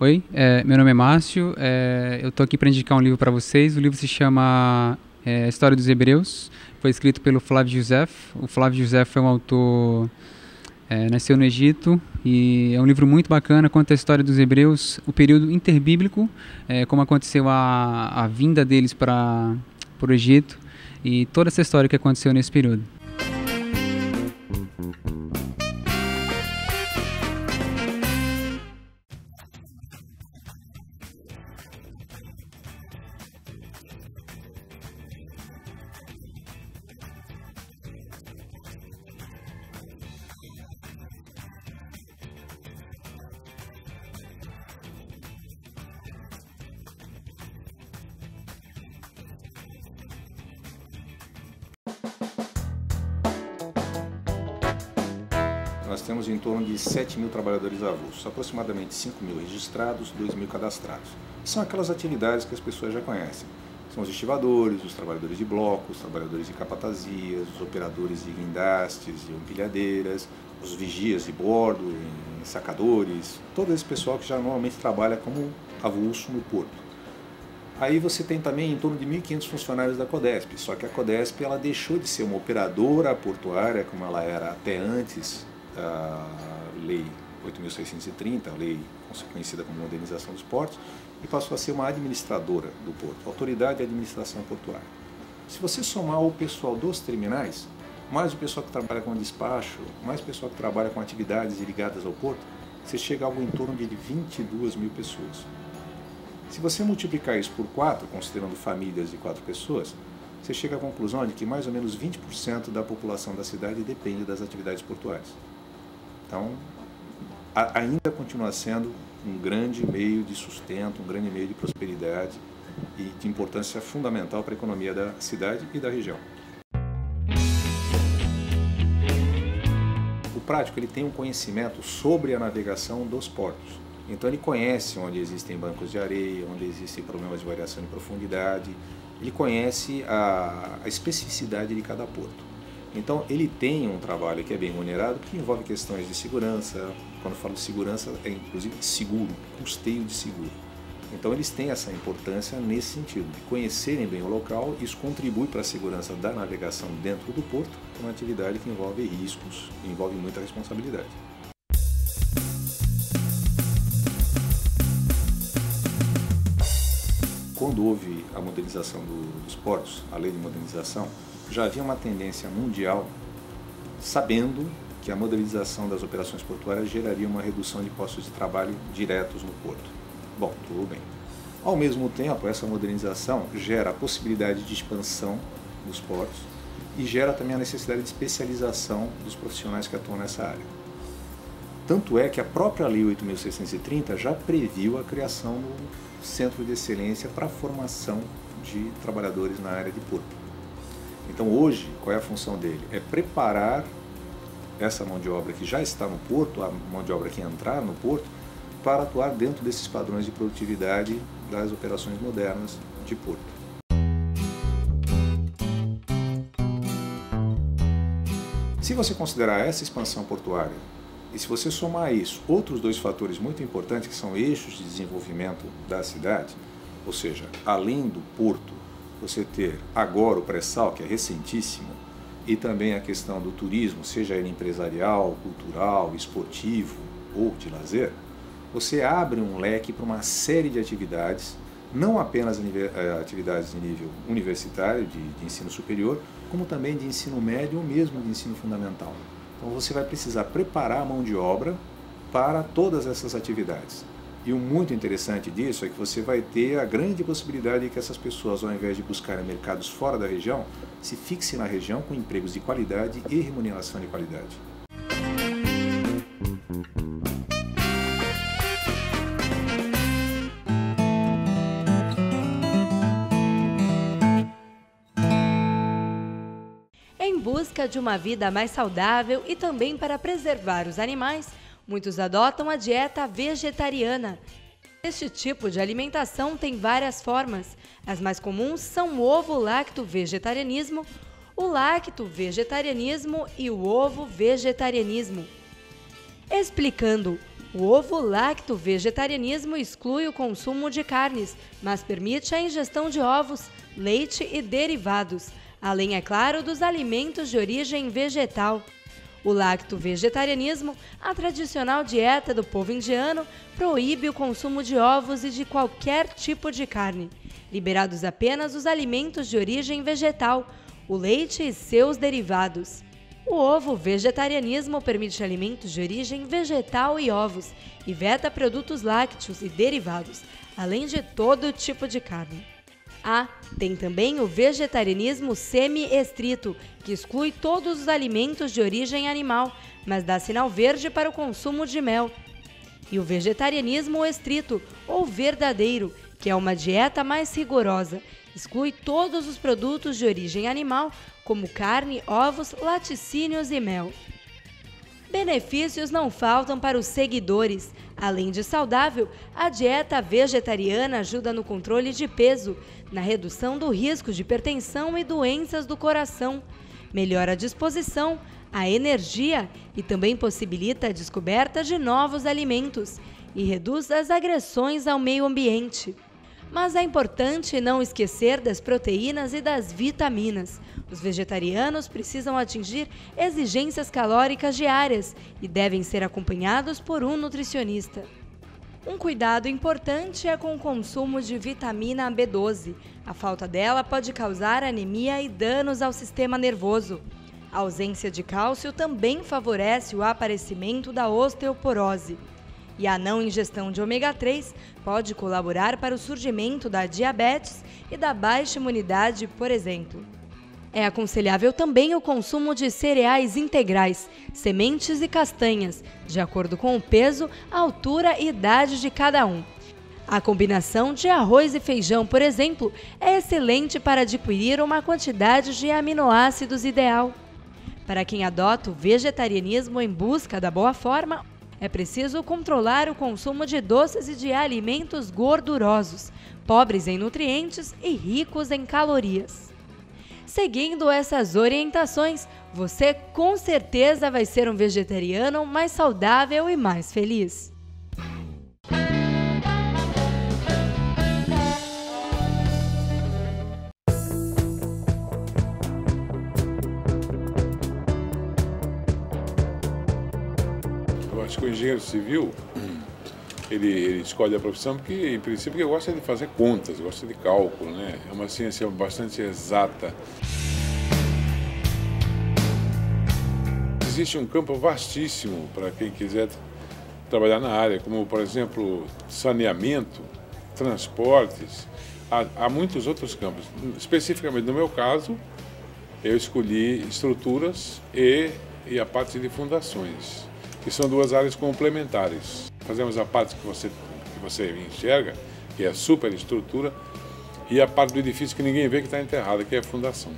Oi, meu nome é Márcio, eu estou aqui para indicar um livro para vocês. O livro se chama História dos Hebreus, foi escrito pelo Flávio José. O Flávio José foi um autor, nasceu no Egito, e é um livro muito bacana, conta a história dos hebreus, o período interbíblico, como aconteceu a vinda deles para o Egito e toda essa história que aconteceu nesse período. Nós temos em torno de 7 mil trabalhadores avulsos, aproximadamente 5 mil registrados, 2 mil cadastrados. São aquelas atividades que as pessoas já conhecem. São os estivadores, os trabalhadores de blocos, os trabalhadores de capatazias, os operadores de guindastes e empilhadeiras, os vigias de bordo, sacadores, todo esse pessoal que já normalmente trabalha como avulso no porto. Aí você tem também em torno de 1.500 funcionários da Codesp, só que a Codesp ela deixou de ser uma operadora portuária como ela era até antes da Lei 8.630, a lei conhecida como Modernização dos Portos, e passou a ser uma administradora do porto, Autoridade de Administração Portuária. Se você somar o pessoal dos terminais, mais o pessoal que trabalha com despacho, mais o pessoal que trabalha com atividades ligadas ao porto, você chega a algo em torno de 22 mil pessoas. Se você multiplicar isso por 4, considerando famílias de 4 pessoas, você chega à conclusão de que mais ou menos 20% da população da cidade depende das atividades portuárias. Então, ainda continua sendo um grande meio de sustento, um grande meio de prosperidade e de importância fundamental para a economia da cidade e da região. O prático ele tem um conhecimento sobre a navegação dos portos. Então ele conhece onde existem bancos de areia, onde existem problemas de variação de profundidade, ele conhece a especificidade de cada porto. Então ele tem um trabalho que é bem remunerado, que envolve questões de segurança. Quando eu falo de segurança, é inclusive seguro, custeio de seguro. Então eles têm essa importância nesse sentido, de conhecerem bem o local. Isso contribui para a segurança da navegação dentro do porto, que é uma atividade que envolve riscos, envolve muita responsabilidade. Quando houve a modernização dos portos, a lei de modernização, já havia uma tendência mundial, sabendo que a modernização das operações portuárias geraria uma redução de postos de trabalho diretos no porto. Bom, tudo bem. Ao mesmo tempo, essa modernização gera a possibilidade de expansão dos portos e gera também a necessidade de especialização dos profissionais que atuam nessa área. Tanto é que a própria Lei 8.630 já previu a criação do Centro de Excelência para a formação de trabalhadores na área de porto. Então hoje, qual é a função dele? É preparar essa mão de obra que já está no porto, a mão de obra que entrar no porto, para atuar dentro desses padrões de produtividade das operações modernas de porto. Se você considerar essa expansão portuária, e se você somar a isso outros dois fatores muito importantes, que são eixos de desenvolvimento da cidade, ou seja, além do porto, você ter agora o pré-sal, que é recentíssimo, e também a questão do turismo, seja ele empresarial, cultural, esportivo ou de lazer, você abre um leque para uma série de atividades, não apenas atividades de nível universitário, de ensino superior, como também de ensino médio ou mesmo de ensino fundamental. Então você vai precisar preparar a mão de obra para todas essas atividades. E o muito interessante disso é que você vai ter a grande possibilidade de que essas pessoas, ao invés de buscarem mercados fora da região, se fixem na região com empregos de qualidade e remuneração de qualidade. Em busca de uma vida mais saudável e também para preservar os animais, muitos adotam a dieta vegetariana. Este tipo de alimentação tem várias formas. As mais comuns são o ovo-lacto-vegetarianismo, o lacto-vegetarianismo e o ovo-vegetarianismo. Explicando O ovo-lacto-vegetarianismo exclui o consumo de carnes, mas permite a ingestão de ovos, leite e derivados, além, é claro, dos alimentos de origem vegetal. O lacto-vegetarianismo, a tradicional dieta do povo indiano, proíbe o consumo de ovos e de qualquer tipo de carne, liberados apenas os alimentos de origem vegetal, o leite e seus derivados. O ovo-vegetarianismo permite alimentos de origem vegetal e ovos, e veta produtos lácteos e derivados, além de todo tipo de carne. Tem também o vegetarianismo semi-estrito, que exclui todos os alimentos de origem animal, mas dá sinal verde para o consumo de mel. E o vegetarianismo estrito, ou verdadeiro, que é uma dieta mais rigorosa, exclui todos os produtos de origem animal, como carne, ovos, laticínios e mel. Benefícios não faltam para os seguidores. Além de saudável, a dieta vegetariana ajuda no controle de peso, na redução do risco de hipertensão e doenças do coração, melhora a disposição, a energia e também possibilita a descoberta de novos alimentos e reduz as agressões ao meio ambiente. Mas é importante não esquecer das proteínas e das vitaminas. Os vegetarianos precisam atingir exigências calóricas diárias e devem ser acompanhados por um nutricionista. Um cuidado importante é com o consumo de vitamina B12. A falta dela pode causar anemia e danos ao sistema nervoso. A ausência de cálcio também favorece o aparecimento da osteoporose. E a não ingestão de ômega 3 pode colaborar para o surgimento da diabetes e da baixa imunidade, por exemplo. É aconselhável também o consumo de cereais integrais, sementes e castanhas, de acordo com o peso, altura e idade de cada um. A combinação de arroz e feijão, por exemplo, é excelente para adquirir uma quantidade de aminoácidos ideal. Para quem adota o vegetarianismo em busca da boa forma, é preciso controlar o consumo de doces e de alimentos gordurosos, pobres em nutrientes e ricos em calorias. Seguindo essas orientações, você com certeza vai ser um vegetariano mais saudável e mais feliz. Eu acho que o engenheiro civil, ele escolhe a profissão porque, em princípio, ele gosta de fazer contas, gosta de cálculo, né? É uma ciência bastante exata. Existe um campo vastíssimo para quem quiser trabalhar na área, como, por exemplo, saneamento, transportes, há muitos outros campos. Especificamente, no meu caso, eu escolhi estruturas e a parte de fundações, que são duas áreas complementares. Fazemos a parte que você enxerga, que é a superestrutura, e a parte do edifício que ninguém vê, que está enterrada, que é a fundação.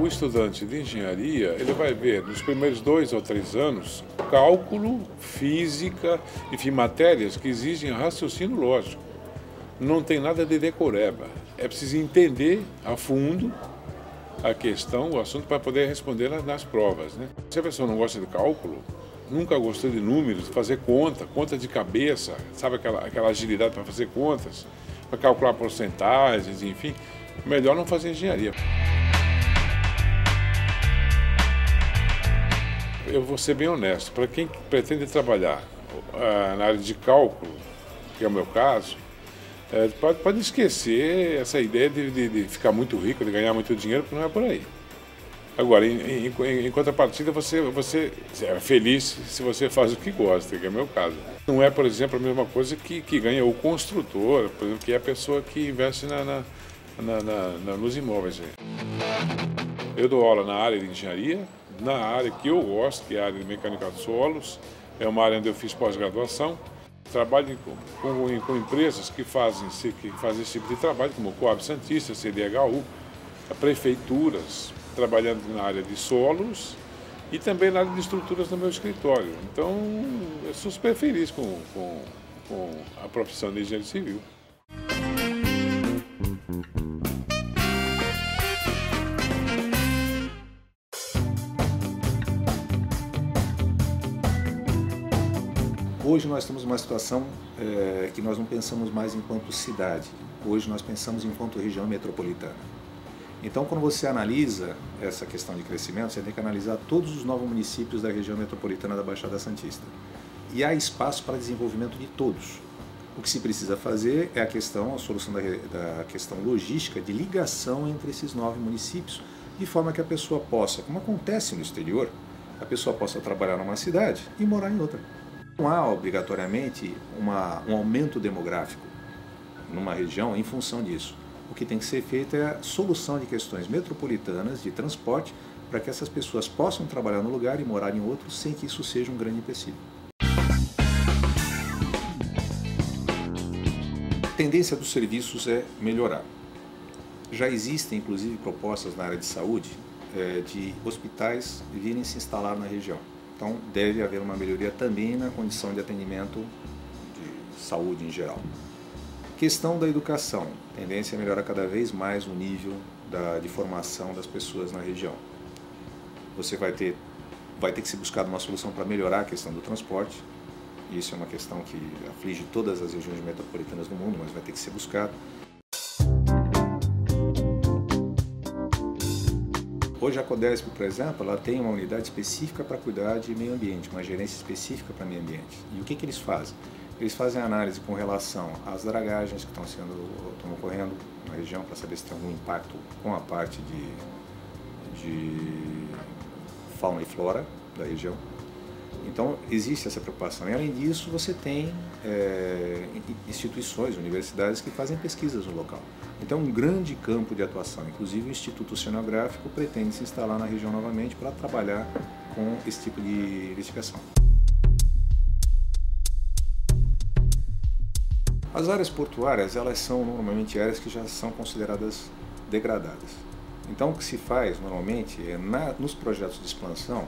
O estudante de engenharia, ele vai ver nos primeiros 2 ou 3 anos cálculo, física, enfim, matérias que exigem raciocínio lógico. Não tem nada de decoreba. É preciso entender a fundo a questão, o assunto, para poder responder nas provas, né? Se a pessoa não gosta de cálculo, nunca gostou de números, de fazer conta de cabeça, sabe aquela agilidade para fazer contas, para calcular porcentagens, enfim, melhor não fazer engenharia. Eu vou ser bem honesto, para quem pretende trabalhar na área de cálculo, que é o meu caso, pode esquecer essa ideia de ficar muito rico, de ganhar muito dinheiro, porque não é por aí. Agora, em contrapartida, você é feliz se você faz o que gosta, que é o meu caso. Não é, por exemplo, a mesma coisa que ganha o construtor, por exemplo, que é a pessoa que investe nos imóveis. Eu dou aula na área de engenharia, na área que eu gosto, que é a área de mecânica de solos, é uma área onde eu fiz pós-graduação. Trabalho com empresas que fazem esse tipo de trabalho, como o Coab Santista, CDHU, prefeituras, trabalhando na área de solos e também na área de estruturas no meu escritório. Então, eu sou super feliz com a profissão de engenheiro civil. Hoje nós temos uma situação que nós não pensamos mais enquanto cidade, hoje nós pensamos enquanto região metropolitana. Então, quando você analisa essa questão de crescimento, você tem que analisar todos os 9 municípios da região metropolitana da Baixada Santista. E há espaço para desenvolvimento de todos. O que se precisa fazer é a solução da questão logística de ligação entre esses 9 municípios, de forma que a pessoa possa, como acontece no exterior, a pessoa possa trabalhar numa cidade e morar em outra. Não há obrigatoriamente um aumento demográfico numa região em função disso. O que tem que ser feito é a solução de questões metropolitanas de transporte para que essas pessoas possam trabalhar no lugar e morar em outro sem que isso seja um grande empecilho. A tendência dos serviços é melhorar. Já existem, inclusive, propostas na área de saúde de hospitais virem se instalar na região. Então, deve haver uma melhoria também na condição de atendimento de saúde em geral. Questão da educação. A tendência é melhorar cada vez mais o nível de formação das pessoas na região. Você vai ter que se buscar uma solução para melhorar a questão do transporte. Isso é uma questão que aflige todas as regiões metropolitanas do mundo, mas vai ter que ser buscado. Hoje a Codesp, por exemplo, ela tem uma unidade específica para cuidar de meio ambiente, uma gerência específica para meio ambiente. E o que eles fazem? Eles fazem análise com relação às dragagens que estão ocorrendo na região para saber se tem algum impacto com a parte de fauna e flora da região. Então, existe essa preocupação. E, além disso, você tem instituições, universidades que fazem pesquisas no local. Então, um grande campo de atuação. Inclusive, o Instituto Oceanográfico pretende se instalar na região novamente para trabalhar com esse tipo de investigação. As áreas portuárias, elas são normalmente áreas que já são consideradas degradadas. Então, o que se faz normalmente é, nos projetos de expansão,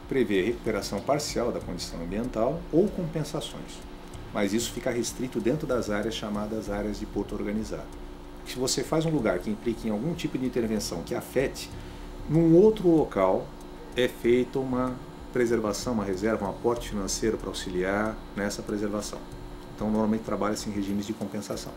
prever recuperação parcial da condição ambiental ou compensações. Mas isso fica restrito dentro das áreas chamadas áreas de porto organizado. Se você faz um lugar que implique em algum tipo de intervenção que afete, num outro local é feita uma preservação, uma reserva, um aporte financeiro para auxiliar nessa preservação. Então, normalmente trabalha-se em regimes de compensação.